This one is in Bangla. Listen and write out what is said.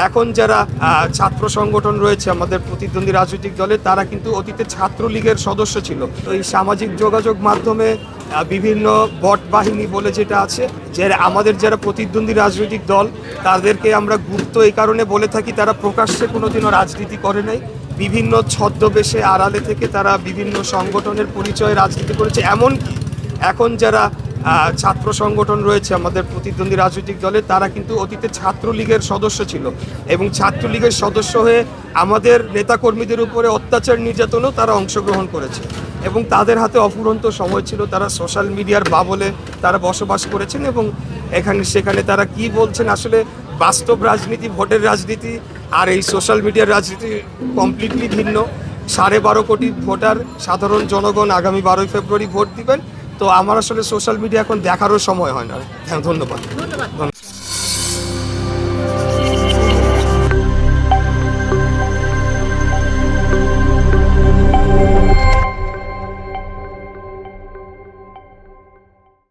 এখন যারা ছাত্র সংগঠন রয়েছে আমাদের প্রতিদ্বন্দ্বী রাজনৈতিক দলের, তারা কিন্তু অতীতে ছাত্রলীগের সদস্য ছিল। তো এই সামাজিক যোগাযোগ মাধ্যমে বিভিন্ন বট বাহিনী বলে যেটা আছে, যে আমাদের যারা প্রতিদ্বন্দ্বী রাজনৈতিক দল তাদেরকে আমরা গুপ্ত এই কারণে বলে থাকি, তারা প্রকাশ্যে কোনোদিনও রাজনীতি করে নাই। বিভিন্ন ছদ্মবেশে আড়ালে থেকে তারা বিভিন্ন সংগঠনের পরিচয়ে রাজনীতি করেছে। এমনকি এখন যারা ছাত্র সংগঠন রয়েছে আমাদের প্রতিদ্বন্দ্বী রাজনৈতিক দলের, তারা কিন্তু অতীতে ছাত্রলীগের সদস্য ছিল এবং ছাত্রলীগের সদস্য হয়ে আমাদের নেতাকর্মীদের উপরে অত্যাচার নির্যাতনও তারা অংশগ্রহণ করেছে এবং তাদের হাতে অফুরন্ত সময় ছিল। তারা সোশ্যাল মিডিয়ার বাবলে তারা বসবাস করেছেন এবং সেখানে তারা কি বলছেন, আসলে বাস্তব রাজনীতি, ভোটের রাজনীতি আর এই সোশ্যাল মিডিয়ার রাজনীতি কমপ্লিটলি ভিন্ন। 12.5 কোটি ভোটার সাধারণ জনগণ আগামী 12ই ফেব্রুয়ারি ভোট দিবেন। তো আমার আসলে সোশ্যাল মিডিয়া এখন দেখারও সময় হয় না। ধন্যবাদ।